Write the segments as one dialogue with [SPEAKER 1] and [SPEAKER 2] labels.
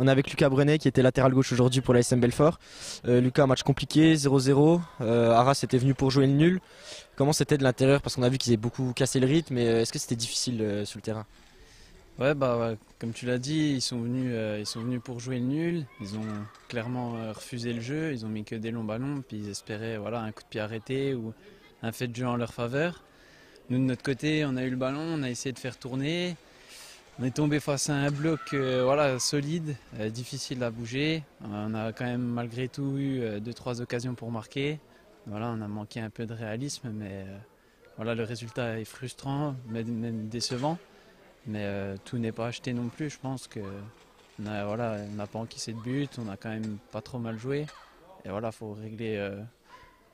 [SPEAKER 1] On est avec Lucas Brenet qui était latéral gauche aujourd'hui pour la SM Belfort. Lucas, match compliqué, 0-0. Arras était venu pour jouer le nul. Comment c'était de l'intérieur? Parce qu'on a vu qu'ils avaient beaucoup cassé le rythme, mais est-ce que c'était difficile sur le terrain?
[SPEAKER 2] Ouais, ouais, comme tu l'as dit, ils sont venus pour jouer le nul. Ils ont clairement refusé le jeu. Ils ont mis que des longs ballons, puis ils espéraient voilà, un coup de pied arrêté ou un fait de jeu en leur faveur. Nous, de notre côté, on a eu le ballon, on a essayé de faire tourner. On est tombé face à un bloc voilà, solide, difficile à bouger. On a quand même malgré tout eu 2-3 occasions pour marquer. Voilà, on a manqué un peu de réalisme, mais voilà, le résultat est frustrant, même décevant. Mais tout n'est pas acheté non plus. Je pense que voilà, on n'a pas encaissé de but, on a quand même pas trop mal joué. Et voilà, il faut régler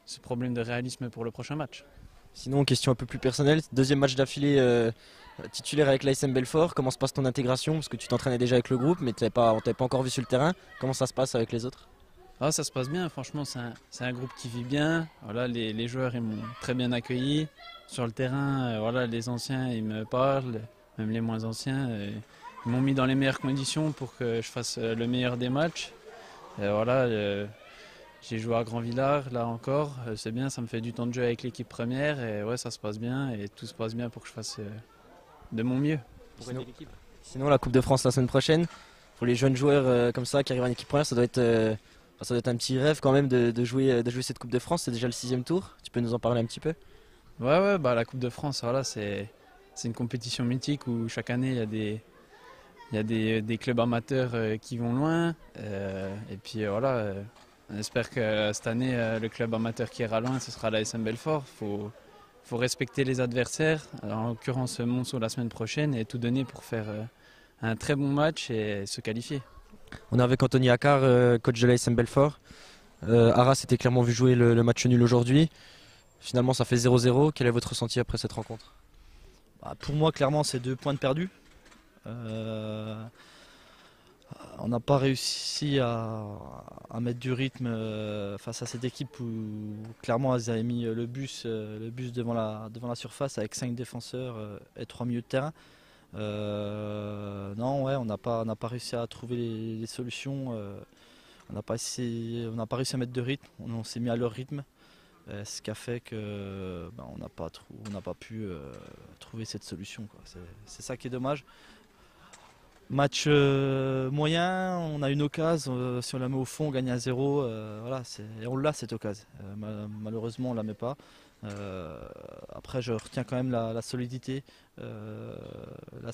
[SPEAKER 2] ce problème de réalisme pour le prochain match.
[SPEAKER 1] Sinon, question un peu plus personnelle, deuxième match d'affilée titulaire avec la SM Belfort. Comment se passe ton intégration? Parce que tu t'entraînais déjà avec le groupe, mais on t'avait pas encore vu sur le terrain. Comment ça se passe avec les autres?
[SPEAKER 2] Ah, ça se passe bien, franchement, c'est un groupe qui vit bien. Voilà, les joueurs ils m'ont très bien accueilli. Sur le terrain, voilà, les anciens ils me parlent, même les moins anciens. Ils m'ont mis dans les meilleures conditions pour que je fasse le meilleur des matchs. Et voilà, j'ai joué à Grand Villard, là encore, c'est bien, ça me fait du temps de jeu avec l'équipe première et ouais, ça se passe bien et tout se passe bien pour que je fasse de mon mieux pour aider
[SPEAKER 1] Sinon,
[SPEAKER 2] l'équipe.
[SPEAKER 1] sinon, la Coupe de France la semaine prochaine, pour les jeunes joueurs comme ça qui arrivent en équipe première, ça doit être un petit rêve quand même de jouer cette Coupe de France. C'est déjà le sixième tour. Tu peux nous en parler un petit peu?
[SPEAKER 2] Ouais, bah la Coupe de France, voilà, c'est une compétition mythique où chaque année il y a des clubs amateurs qui vont loin et puis voilà, on espère que cette année le club amateur qui ira loin, ce sera la SM Belfort. Faut respecter les adversaires, alors, en l'occurrence Monceau la semaine prochaine, et tout donner pour faire un très bon match et se qualifier.
[SPEAKER 1] On est avec Anthony Accard, coach de la SM Belfort. Arras était clairement vu jouer le match nul aujourd'hui. Finalement, ça fait 0-0. Quel est votre ressenti après cette rencontre?
[SPEAKER 3] Bah, pour moi, clairement, c'est 2 points de perdus. Euh, on n'a pas réussi à mettre du rythme face à cette équipe où clairement ils avaient mis le bus devant la surface avec 5 défenseurs et 3 milieux de terrain. Non, ouais, on n'a pas réussi à trouver les solutions. On n'a pas réussi à mettre de rythme. On s'est mis à leur rythme. Ce qui a fait que on n'a pas pu trouver cette solution, quoi. C'est ça qui est dommage. Match moyen, on a une occasion, si on la met au fond, on gagne à 0. Voilà, et on l'a cette occasion. Malheureusement, on ne la met pas. Après, je retiens quand même la solidité. Là,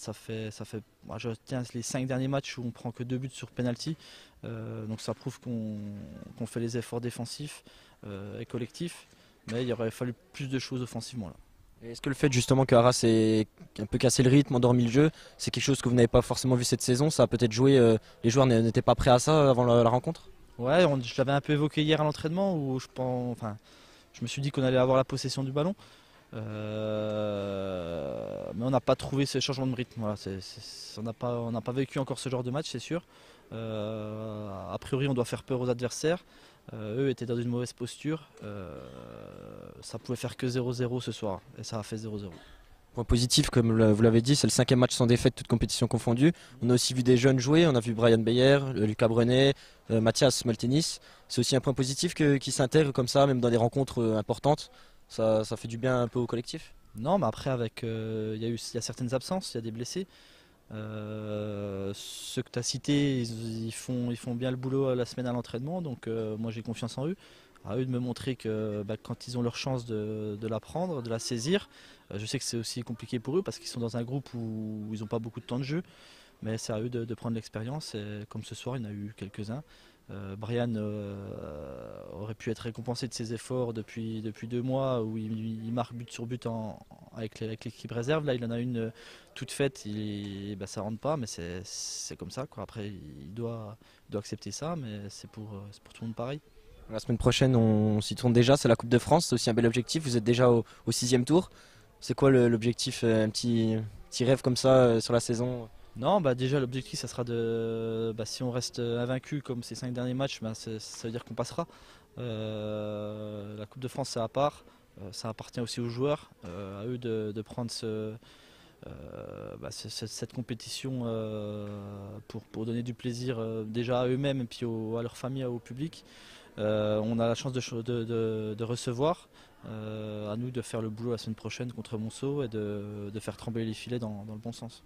[SPEAKER 3] moi, je retiens les 5 derniers matchs où on prend que 2 buts sur penalty. Donc ça prouve qu'on fait les efforts défensifs et collectifs. Mais il aurait fallu plus de choses offensivement là.
[SPEAKER 1] Et est-ce que le fait justement que Arras ait un peu cassé le rythme, endormi le jeu, c'est quelque chose que vous n'avez pas forcément vu cette saison? Ça a peut-être joué, les joueurs n'étaient pas prêts à ça avant la rencontre?
[SPEAKER 3] Ouais, je l'avais un peu évoqué hier à l'entraînement où je me suis dit qu'on allait avoir la possession du ballon. Mais on n'a pas trouvé ce changement de rythme. Voilà, on n'a pas vécu encore ce genre de match, c'est sûr. A priori, on doit faire peur aux adversaires. Eux étaient dans une mauvaise posture. Ça pouvait faire que 0-0 ce soir et ça a fait 0-0.
[SPEAKER 1] Point positif, comme vous l'avez dit, c'est le cinquième match sans défaite, toute compétition confondue. On a aussi vu des jeunes jouer, on a vu Brian Beyer, Lucas Brenet, Mathias Maltenis. C'est aussi un point positif qui s'intègre comme ça, même dans des rencontres importantes. Ça fait du bien un peu au collectif.
[SPEAKER 3] Non, mais après, il y a certaines absences, il y a des blessés. Ceux que tu as cités, ils font bien le boulot la semaine à l'entraînement, donc moi j'ai confiance en eux. À eux de me montrer que quand ils ont leur chance de la prendre, de la saisir, je sais que c'est aussi compliqué pour eux parce qu'ils sont dans un groupe où ils n'ont pas beaucoup de temps de jeu, mais c'est à eux de prendre l'expérience. Et comme ce soir, il y en a eu quelques-uns. Brian aurait pu être récompensé de ses efforts depuis 2 mois où il marque but sur but avec l'équipe réserve. Là, il en a une toute faite, ça rentre pas, mais c'est comme ça, quoi. Après, il doit accepter ça, mais c'est pour tout le monde pareil.
[SPEAKER 1] La semaine prochaine, on s'y tourne déjà, c'est la Coupe de France, c'est aussi un bel objectif. Vous êtes déjà au sixième tour. C'est quoi l'objectif, un petit rêve comme ça sur la saison?
[SPEAKER 3] Non, déjà l'objectif ça sera si on reste invaincu comme ces 5 derniers matchs, ça veut dire qu'on passera. La Coupe de France c'est à part, ça appartient aussi aux joueurs, à eux de prendre Cette compétition pour donner du plaisir déjà à eux-mêmes et puis à leur famille, au public. On a la chance de recevoir. À nous de faire le boulot la semaine prochaine contre Monceau et de faire trembler les filets dans le bon sens.